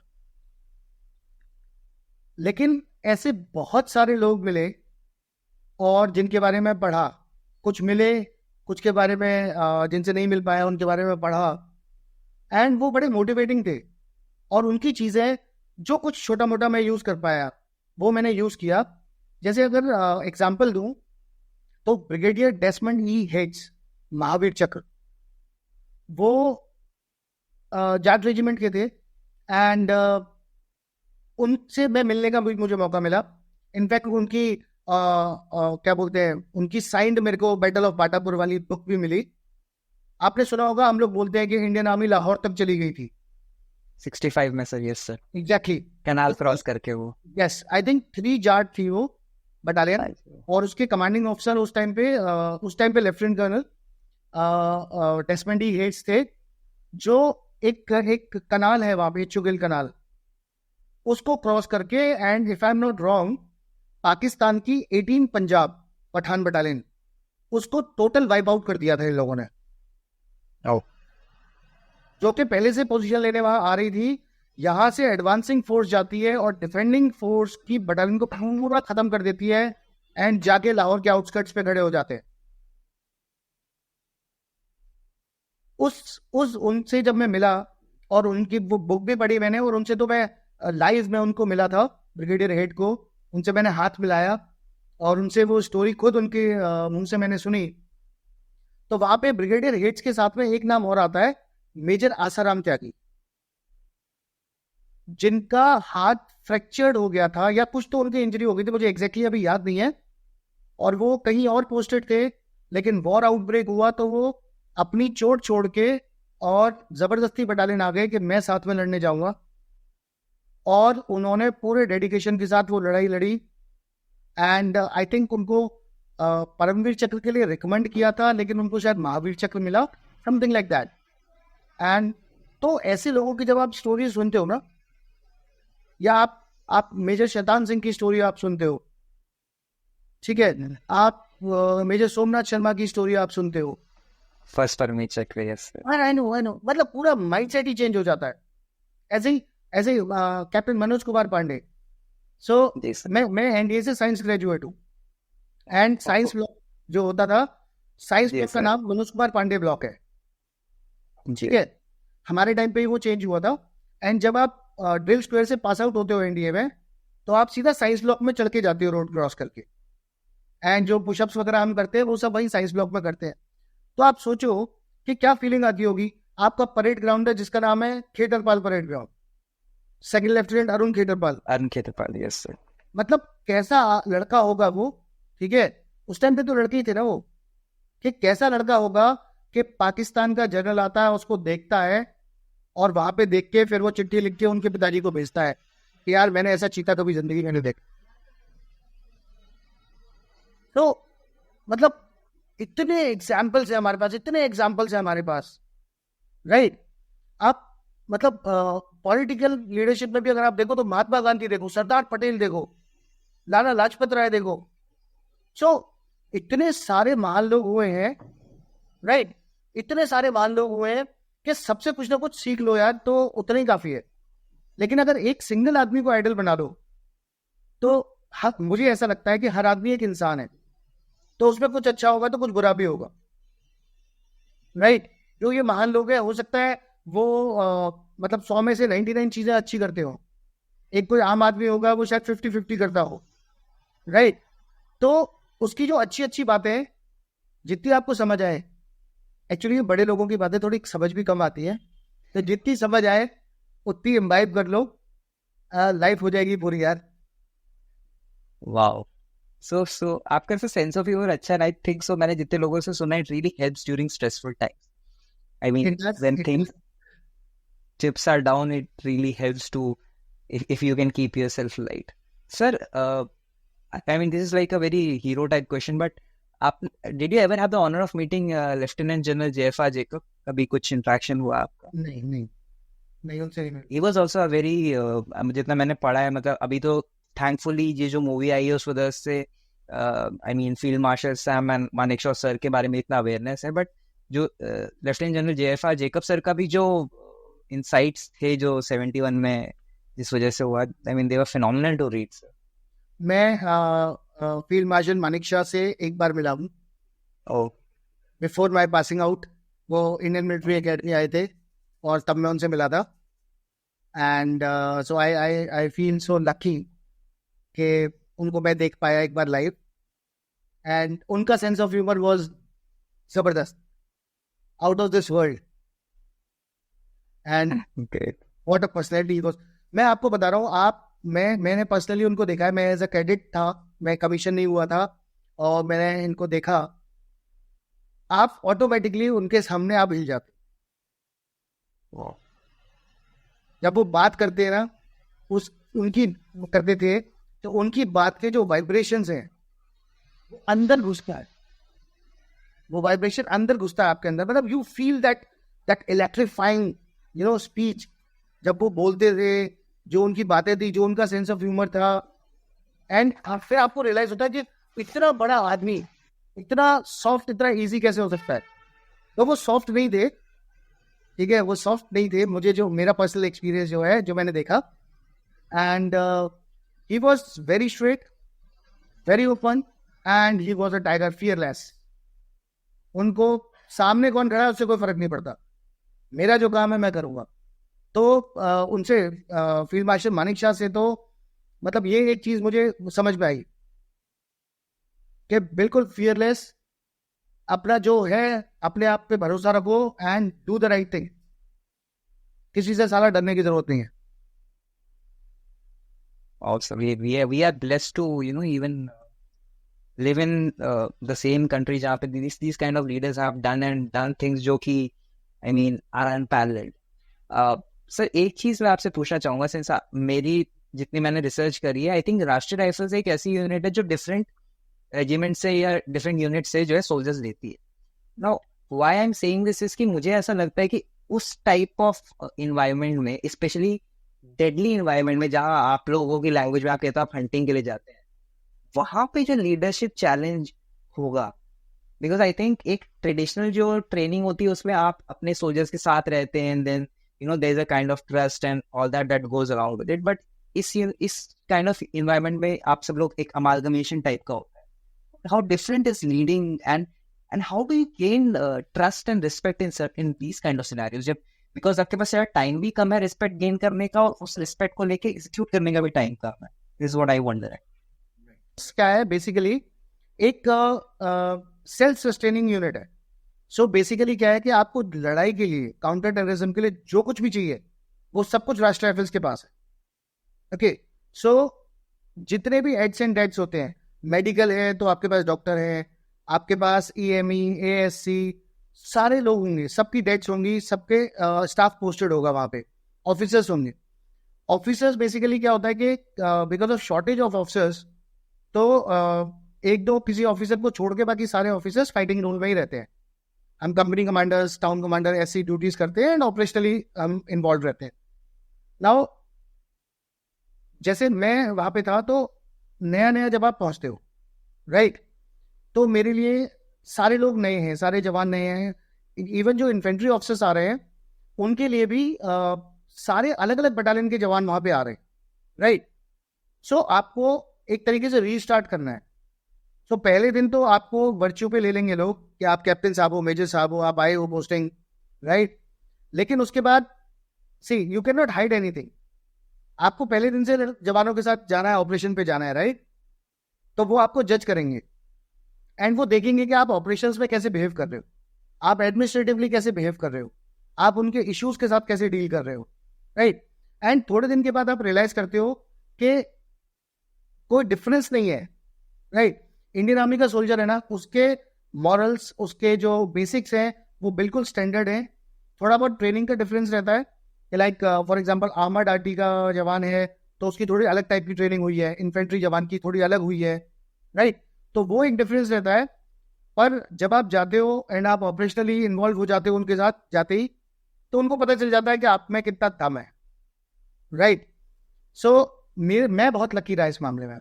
A: लेकिन ऐसे बहुत सारे लोग मिले और जिनके बारे में पढ़ा, कुछ मिले, कुछ के बारे में जिनसे नहीं मिल पाया उनके बारे में पढ़ा, एंड वो बड़े मोटिवेटिंग थे। और उनकी चीज़ें जो कुछ छोटा मोटा मैं यूज़ कर पाया वो मैंने यूज़ किया। जैसे अगर एग्जांपल दूं तो ब्रिगेडियर डेसमंड ई हेड्स, महावीर चक्र, वो जाट रेजिमेंट के थे एंड उनसे मैं मिलने का भी मुझे मौका मिला। इनफैक्ट उनकी क्या बोलते हैं, उनकी साइंड मेरे को बैटल ऑफ बाटापुर वाली बुक भी मिली। आपने सुना होगा, हम लोग बोलते हैं कि इंडियन आर्मी लाहौर तक चली गई थी।
B: 65 में sir, yes sir,
A: exactly,
B: canal cross करके वो।
A: यस, आई थिंक 3 जाट थी वो बटालियन, और उसके कमांडिंग ऑफिसर उस टाइम पे लेफ्टिनेंट कर्नल डेसमंड ई हेड्स थे, जो एक कनाल है वहां पे, चुगिल कनाल, उसको क्रॉस करके, and if I am not wrong, Pakistan की 18 पंजाब पठान बटालियन, उसको टोटल वाइप आउट कर दिया था इन लोगों ने। जो कि पहले से पोजीशन लेने वहां आ रही थी। यहां से एडवांसिंग फोर्स जाती है और डिफेंडिंग फोर्स की बटालियन को पूरा खत्म कर देती है, एंड जाके लाहौर के आउटस्कर्ट्स पे खड़े हो जाते हैं। उस उनसे जब मैं मिला और उनकी वो बुक भी पढ़ी मैंने, और उनसे तो मैं लाइव में उनको मिला था, ब्रिगेडियर हेड को, उनसे मैंने हाथ मिलाया और उनसे वो स्टोरी खुद उनके मुंह से मैंने सुनी। तो वहां पे ब्रिगेडियर हेड्स के साथ में एक नाम और आता है, मेजर आसाराम त्यागी, जिनका हाथ फ्रैक्चर्ड हो गया था या कुछ तो उनकी इंजरी हो गई थी, मुझे एग्जैक्टली अभी याद नहीं है, और वो कहीं और पोस्टेड थे, लेकिन वॉर आउटब्रेक हुआ तो वो अपनी चोट छोड़ के और जबरदस्ती बटालियन आ गए कि मैं साथ में लड़ने जाऊंगा, और उन्होंने पूरे डेडिकेशन के साथ वो लड़ाई लड़ी। एंड आई थिंक उनको परमवीर चक्र के लिए रिकमेंड किया था, लेकिन उनको शायद महावीर चक्र मिला, समथिंग लाइक दैट। एंड तो ऐसे लोगों की जब आप स्टोरी सुनते हो ना, या आप मेजर शैतान सिंह की स्टोरी आप सुनते हो, ठीक है, आप मेजर सोमनाथ शर्मा की स्टोरी आप सुनते हो,
B: फर्स्ट परमिट चक्र, यस सर।
A: आई नो, मतलब पूरा माइंडसेट ही चेंज हो जाता है। ऐसे ही कैप्टन मनोज कुमार पांडे, सो मैं एनडीए से साइंस ग्रेजुएट हूँ, एंड साइंस ब्लॉक जो होता था, साइंस ब्लॉक का नाम मनोज कुमार पांडे ब्लॉक है, ठीक है। हमारे टाइम पे ही वो चेंज हुआ था। एंड जब आप ड्रिल स्क्वायर से पास आउट होते हो एनडीए में, तो आप सीधा साइंस ब्लॉक में चढ़ के जाते हो रोड क्रॉस करके, एंड जो पुशअप्स वगैरह हम करते हैं वो सब वही साइंस ब्लॉक में करते हैं। तो आप सोचो कि क्या फीलिंग आती होगी। आपका परेड ग्राउंड है जिसका नाम है Khetarpal parade ground, second lieutenant Arun Khetarpal,
B: yes sir.
A: मतलब कैसा लड़का होगा वो, ठीक है, उस टाइम पे तो लड़के ही थे ना वो, कि कैसा लड़का होगा कि पाकिस्तान का जनरल आता है, उसको देखता है, और वहां पे देख के फिर वो चिट्ठी लिख के उनके पिताजी को भेजता है कि यार मैंने ऐसा चीता कभी जिंदगी में नहीं देखा। तो मतलब इतने एग्जाम्पल्स है हमारे पास, राइट। आप मतलब पॉलिटिकल लीडरशिप में भी अगर आप देखो तो महात्मा गांधी देखो, सरदार पटेल देखो, लाला लाजपत राय देखो। सो इतने सारे महान लोग हुए हैं, राइट, इतने सारे महान लोग हुए हैं कि सबसे कुछ ना कुछ सीख लो यार, तो उतना ही काफी है। लेकिन अगर एक सिंगल आदमी को आइडल बना दो तो मुझे ऐसा लगता है कि हर आदमी एक इंसान है, तो उसमें कुछ अच्छा होगा तो कुछ बुरा भी होगा, राइट। जो ये महान लोग हैं, हो सकता है वो मतलब 100 में से 99 चीजें अच्छी करते हो, एक कोई आम आदमी होगा वो शायद 50-50 करता हो, राइट। तो उसकी जो अच्छी अच्छी बातें हैं, जितनी आपको समझ आए, एक्चुअली बड़े लोगों की बातें थोड़ी समझ भी कम आती है, तो जितनी समझ आए उतनी इम्बाइब कर लो, लाइफ हो जाएगी पूरी यार।
B: वाओ। सो आपका ऐसा सेंस ऑफ ह्यूमर अच्छा है, आई थिंक सो। मैंने जितने लोगों से सुना, it really helps during stressful times. I mean
A: It does,
B: when
A: it
B: things
A: does.
B: chips are down, it really helps to, if you can keep yourself light. Sir, I mean, this is like a very hero type question, but did you ever have the honor of meeting Lieutenant General JFR Jacob? कभी कुछ interaction हुआ आपका?
A: नहीं नहीं नहीं, उनसे नहीं मिला।
B: He was also a very जितना मैंने पढ़ा है, मतलब अभी तो थैंकफुली ये जो मूवी आई है उस वजह से I mean field marshal Sam Manekshaw sir के बारे में इतना अवेयरनेस है, बट जो lieutenant general JFR Jacob sir का भी जो इनसाइट्स थे जो 71 में जिस वजह से हुआ, I mean they were phenomenal to read sir.
A: मैं फील्ड मार्शल मानिक शाह से एक बार मिला हूँ
B: oh,
A: before my passing out. वो इंडियन मिलिट्री एकेडमी आए थे और तब मैं उनसे मिला था। And so I I I feel so lucky कि उनको मैं देख पाया एक बार लाइव, एंड उनका सेंस ऑफ ह्यूमर वाज जबरदस्त, out of this world, and
B: great.
A: What a personality was. मैं आपको बता रहा हूँ, मैंने पर्सनली उनको देखा है। मैं एज अ कैडेट था, मैं कमीशन नहीं हुआ था, और मैंने इनको देखा। आप ऑटोमेटिकली उनके सामने आप हिल जाते जब वो बात करते हैं ना, उस उनकी करते थे, तो उनकी बात के जो वाइब्रेशंस हैं वो अंदर घुसता है, वो वाइब्रेशन अंदर घुसता है आपके अंदर। मतलब you feel that electrifying speech. जब वो बोलते थे, जो उनकी बातें थी, जो उनका सेंस ऑफ ह्यूमर था, एंड फिर आपको रियलाइज होता है कि इतना बड़ा आदमी इतना सॉफ्ट, इतना इजी कैसे हो सकता है। तो वो सॉफ्ट नहीं थे, ठीक है, वो सॉफ्ट नहीं थे। मुझे जो मेरा पर्सनल एक्सपीरियंस जो है, जो मैंने देखा, and he was very straight, very open, and he was a tiger, fearless. उनको सामने कौन खड़ा है उससे कोई फर्क नहीं पड़ता, मेरा जो काम है मैं करूँगा। तो उनसे फील्ड मार्शल मानिक शाह से तो मतलब ये एक चीज़ मुझे समझ में आई कि बिल्कुल फियरलेस, अपना जो है अपने आप पे भरोसा रखो and do the right thing. किसी से साला डरने की जरूरत नहीं है।
B: Also, we are blessed to even live in the same country जहाँ पे these kind of leaders have done things जो कि I mean are unparalleled. Sir एक चीज मैं आपसे पूछना चाहूंगा, सिंस मेरी जितनी मैंने रिसर्च करी है, आई थिंक राष्ट्रीय राइफल्स एक ऐसी यूनिट है जो डिफरेंट रेजिमेंट से या डिफरेंट यूनिट से जो है सोल्जर्स लेती है। Now why I am saying this is कि मुझे ऐसा लगता है कि उस टाइप ऑफ इन्वायरमेंट में, स्पेशली डेडली इन्वायरमेंट में, जहाँ आप लोगों की लैंग्वेज में आप कहते हो आप हंटिंग के लिए जाते हैं, वहां पे जो लीडरशिप चैलेंज होगा, बिकॉज आई थिंक एक ट्रेडिशनल जो ट्रेनिंग होती है उसमें आप अपने सोल्जर्स के साथ रहते हैं, then there is a kind of trust and all that goes around with it, but इस काइंड ऑफ इन्वायरमेंट में आप सब लोग एक अमालगमेशन टाइप का होता है। How different is leading and how do you gain trust and respect in these kind of scenarios, जब बिकॉज आपके पास यार टाइम भी कम है रिस्पेक्ट गेन करने का, और उस रिस्पेक्ट को लेके एग्जीक्यूट करने का भी टाइम कम है। This is what I wonder है।
A: क्या है बेसिकली, एक सेल्फ सस्टेनिंग यूनिट है। सो बेसिकली क्या है कि आपको लड़ाई के लिए, काउंटर टेररिज्म के लिए जो कुछ भी चाहिए, वो सब कुछ राष्ट्रीय राइफल्स के पास है। ओके, सो जितने भी एड्स एंड डेड्स होते हैं, मेडिकल है तो आपके पास डॉक्टर है, आपके पास EME, ASC, सारे लोग होंगे, सबकी डेट्स होंगी, सबके स्टाफ पोस्टेड होगा वहाँ पे, ऑफिसर्स होंगे। ऑफिसर्स बेसिकली क्या होता है कि because of shortage of officers, तो एक दो किसी ऑफिसर को छोड़ के बाकी सारे ऑफिसर्स फाइटिंग रोल में ही रहते हैं। हम कंपनी कमांडर्स, टाउन कमांडर ऐसी ड्यूटीज करते हैं एंड ऑपरेशनली हम इन्वॉल्व रहते हैं. नाउ जैसे मैं वहां पे था, तो नया नया जब आप पहुंचते हो, राइट, तो मेरे लिए सारे लोग नए हैं, सारे जवान नए हैं. इवन जो इन्फेंट्री ऑफिसर्स आ रहे हैं उनके लिए भी सारे अलग अलग बटालियन के जवान वहां पे आ रहे हैं, राइट. सो आपको एक तरीके से रीस्टार्ट करना है. सो पहले दिन तो आपको वर्च्यू पे ले लेंगे लोग कि आप कैप्टन साहब हो, मेजर साहब हो, आप आए हो पोस्टिंग, राइट. लेकिन उसके बाद सी you can not hide anything. आपको पहले दिन से जवानों के साथ जाना है, ऑपरेशन पे जाना है, राइट. तो वो आपको जज करेंगे एंड वो देखेंगे कि आप ऑपरेशंस में कैसे बिहेव कर रहे हो, आप एडमिनिस्ट्रेटिवली कैसे बिहेव कर रहे हो, आप उनके इश्यूज के साथ कैसे डील कर रहे हो, राइट. एंड थोड़े दिन के बाद आप रियलाइज करते हो कि कोई डिफरेंस नहीं है, राइट. इंडियन आर्मी का सोल्जर है ना, उसके मॉरल्स, उसके जो बेसिक्स हैं वो बिल्कुल स्टैंडर्ड है. थोड़ा बहुत ट्रेनिंग का डिफरेंस रहता है कि like for example armoured arty का जवान है तो उसकी थोड़ी अलग टाइप की ट्रेनिंग हुई है, इन्फेंट्री जवान की थोड़ी अलग हुई है, राइट. तो वो एक डिफरेंस रहता है. पर जब आप जाते हो एंड आप ऑपरेशनली इन्वॉल्व हो जाते हो उनके साथ जाते ही, तो उनको पता चल जाता है कि आप में कितना दम है, राइट. सो मैं बहुत लकी रहा इस मामले में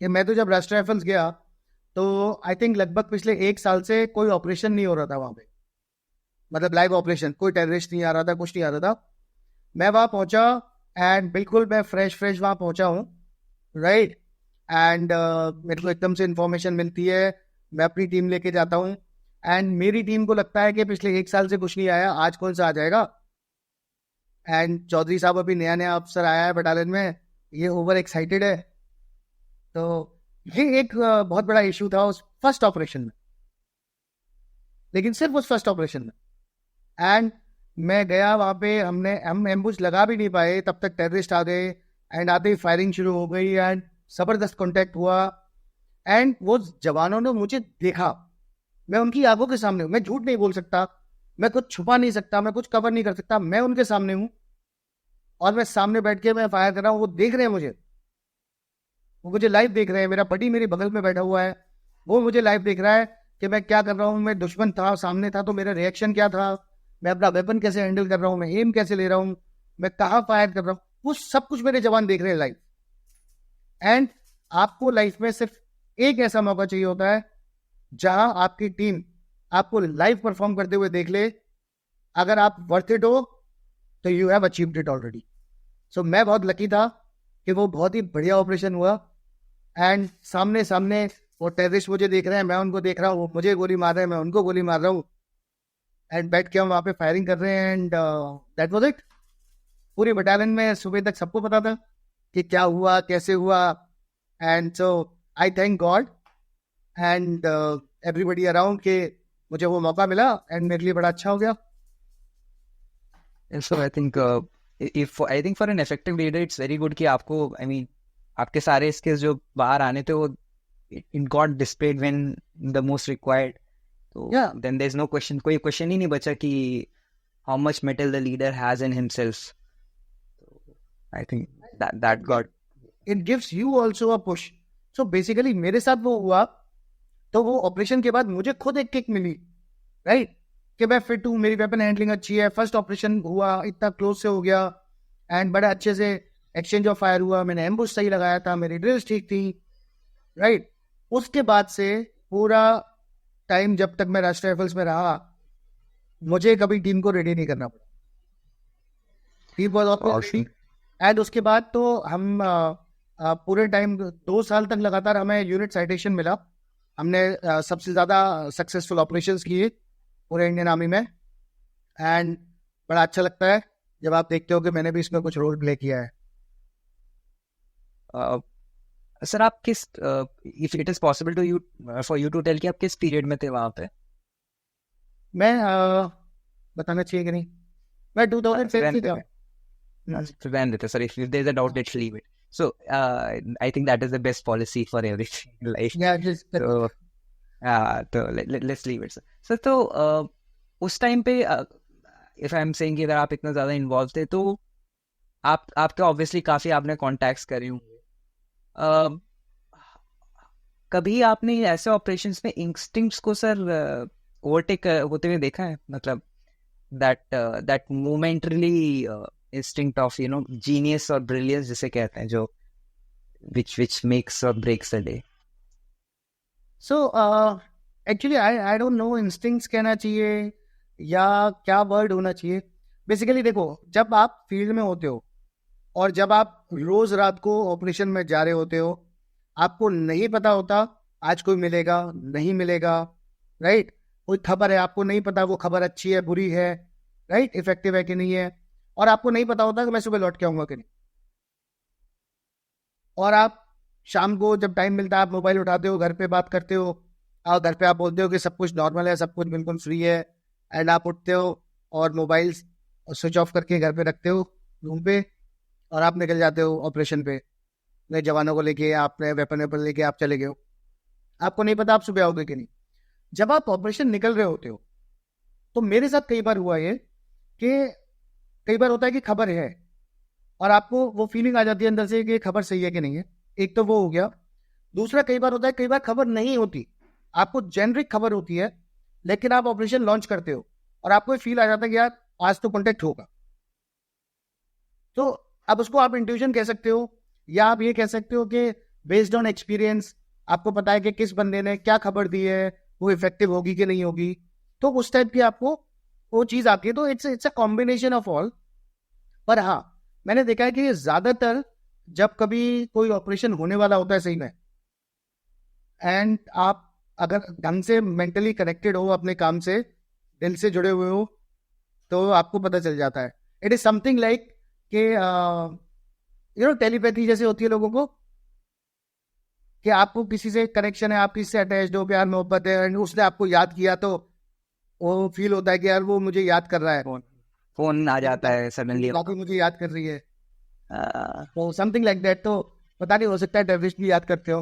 A: कि मैं तो जब राष्ट्रीय राइफल्स गया तो आई थिंक लगभग पिछले 1 साल से कोई ऑपरेशन नहीं हो रहा था वहां पे, मतलब लाइव ऑपरेशन, कोई टेररिस्ट नहीं आ रहा था, कुछ नहीं आ रहा था. मैं वहां पहुंचा एंड बिल्कुल मैं फ्रेश वहां पहुंचा हूँ, राइट. एंड मेरे को एकदम से इंफॉर्मेशन मिलती है, मैं अपनी टीम लेके जाता हूँ एंड मेरी टीम को लगता है कि पिछले 1 साल से कुछ नहीं आया, आज कौन सा आ जाएगा. एंड चौधरी साहब अभी नया नया अफसर आया है बटालियन में, ये ओवर एक्साइटेड है. तो ये एक बहुत बड़ा इशू था उस फर्स्ट ऑपरेशन में, लेकिन सिर्फ उस फर्स्ट ऑपरेशन में. एंड मैं गया वहां पे, हम एम्बुश लगा भी नहीं पाए तब तक टेररिस्ट आ गए एंड आते ही फायरिंग शुरू हो गई एंड जबरदस्त कांटेक्ट हुआ. एंड वो जवानों ने मुझे देखा, मैं उनकी आंखों के सामने हूँ, मैं झूठ नहीं बोल सकता, मैं कुछ छुपा नहीं सकता, मैं कुछ कवर नहीं कर सकता, मैं उनके सामने हूँ और मैं सामने बैठ के मैं फायर कर रहा हूँ. वो देख रहे हैं मुझे, वो मुझे लाइव देख रहे हैं. मेरा बडी मेरे बगल में बैठा हुआ है, वो मुझे लाइव देख रहा है कि मैं क्या कर रहा हूँ. मैं दुश्मन था, सामने था, तो मेरा रिएक्शन क्या था, मैं अपना वेपन कैसे हैंडल कर रहा हूँ, मैं एम कैसे ले रहा हूँ, मैं कहाँ फायर कर रहा हूँ, वो सब कुछ मेरे जवान देख रहे हैं लाइव. एंड आपको लाइफ में सिर्फ एक ऐसा मौका चाहिए होता है जहां आपकी टीम आपको लाइव परफॉर्म करते हुए देख ले. अगर आप वर्थ इट हो तो you have achieved it already. सो मैं बहुत लकी था कि वो बहुत ही बढ़िया ऑपरेशन हुआ एंड सामने सामने वो टेररिस्ट मुझे देख रहे हैं, मैं उनको देख रहा हूँ, वो मुझे गोली मार रहे हैं, मैं उनको गोली मार रहा हूँ एंड बैठ के हम वहाँ पे फायरिंग कर रहे हैं. And that was it. पूरी बटालियन में सुबह तक सबको पता था कि क्या हुआ, कैसे हुआ. And so I thank God and everybody around के मुझे वो मौका मिला एंड मेरे लिए बड़ा अच्छा हो गया.
B: So I think for an effective leader it's very good कि आपको आपके सारे skills जो बाहर आने थे वो it got displayed when the most required. So then there's no question, कोई question ही नहीं बचा कि how much metal the leader has in himself. I think that got
A: it gives you also a push. So basically मेरे साथ वो हुआ, तो वो ऑपरेशन के बाद मुझे खुद एक किक मिली, राइट, कि मैं फिट हूँ, मेरी वेपन हैंडलिंग अच्छी है, फर्स्ट ऑपरेशन हुआ, इतना क्लोज से हो गया एंड बड़े अच्छे से एक्सचेंज ऑफ फायर हुआ, मैंने एम्बुश सही लगाया था, मेरी ड्रिल्स ठीक थी, राइट. उसके बाद से पूरा टाइम जब तक मैं राष्ट्रीय राइफल्स में रहा मुझे कभी टीम को रेडी नहीं करना पड़ा. टीम वाज एंड उसके बाद तो हम पूरे टाइम 2 साल तक लगातार हमें यूनिट साइटेशन मिला. हमने सबसे ज्यादा सक्सेसफुल ऑपरेशंस किए पूरे इंडियन आर्मी में एंड बड़ा अच्छा लगता है जब आप देखते हो कि मैंने भी इसमें कुछ रोल प्ले किया है.
B: सर आप किस if it is possible to you for you to tell कि आप किस पीरियड में थे वहां पे?
A: मैं बताना चाहिए कि नहीं, मैं 2006 था.
B: रहने देते sir, if there's a doubt let's leave it. So I think that is the best policy for everything in life.
A: Yeah, just
B: तो let's leave it sir. तो उस टाइम पे if I'm saying कि अगर आप इतना ज़्यादा इन्वॉल्व थे तो आपके ऑब्वियसली काफ़ी आपने कॉन्टैक्ट्स करे होंगे. कभी आपने ऐसे ऑपरेशंस में इंस्टिंक्ट्स को सर ओवरटेक होते हुए देखा है, मतलब that momentarily instinct of you know genius और ब्रिलियंस जिसे कहते हैं, जो which makes or breaks the day.
A: So actually I don't no instincts कहना चाहिए या क्या वर्ड होना चाहिए. बेसिकली देखो, जब आप फील्ड में होते हो और जब आप रोज रात को ऑपरेशन में जा रहे होते हो, आपको नहीं पता होता आज कोई मिलेगा नहीं मिलेगा, राइट. कोई खबर है, आपको नहीं पता वो खबर अच्छी है बुरी है, राइट, इफेक्टिव है कि नहीं है, और आपको नहीं पता होता कि मैं सुबह लौट के आऊंगा कि नहीं. और आप शाम को जब टाइम मिलता है आप मोबाइल उठाते हो, घर पे बात करते हो, और घर पे आप बोलते हो कि सब कुछ नॉर्मल है, सब कुछ बिल्कुल फ्री है, एंड आप उठते हो और मोबाइल स्विच ऑफ करके घर पे रखते हो रूम पे, और आप निकल जाते हो ऑपरेशन पे. नए जवानों को लेके, आपने वेपन वेपन लेके आप चले गए हो. आपको नहीं पता आप सुबह आओगे कि नहीं. जब आप ऑपरेशन निकल रहे होते हो, तो मेरे साथ कई बार हुआ ये कि कई बार होता है कि खबर है और आपको वो फीलिंग आ जाती है अंदर से कि खबर सही है कि नहीं है. एक तो वो हो गया. दूसरा, कई बार होता है, कई बार खबर नहीं होती, आपको जेनरिक खबर होती है, लेकिन आप ऑपरेशन लॉन्च करते हो और आपको फील आ जाता है कि यार आज तो कॉन्टेक्ट होगा. तो अब उसको आप इंट्यूशन कह सकते हो, या आप ये कह सकते हो कि बेस्ड ऑन एक्सपीरियंस आपको पता है कि किस बंदे ने क्या खबर दी है, वो इफेक्टिव होगी कि नहीं होगी. तो उस टाइप की आपको वो चीज आती है. तो it's a combination of all. पर हाँ, मैंने देखा है कि ज्यादातर जब कभी कोई ऑपरेशन होने वाला होता है सही में, एंड आप अगर ढंग से मेंटली कनेक्टेड हो अपने काम से, दिल से जुड़े हुए हो, तो आपको पता चल जाता है. इट इज समथिंग लाइक कि यू नो टेलीपैथी जैसे होती है लोगों को, कि आपको किसी से कनेक्शन है, आप किसी से अटैच्ड हो, प्यार मोहब्बत है, and उसने आपको याद किया, तो वो फील होता है कि यार वो मुझे याद कर रहा है,
B: फोन आ जाता है सडनली.
A: बाकी मुझे याद कर रही है. तो समथिंग लाइक दैट. तो पता नहीं, हो सकता है टेररिस्ट भी याद करते हो.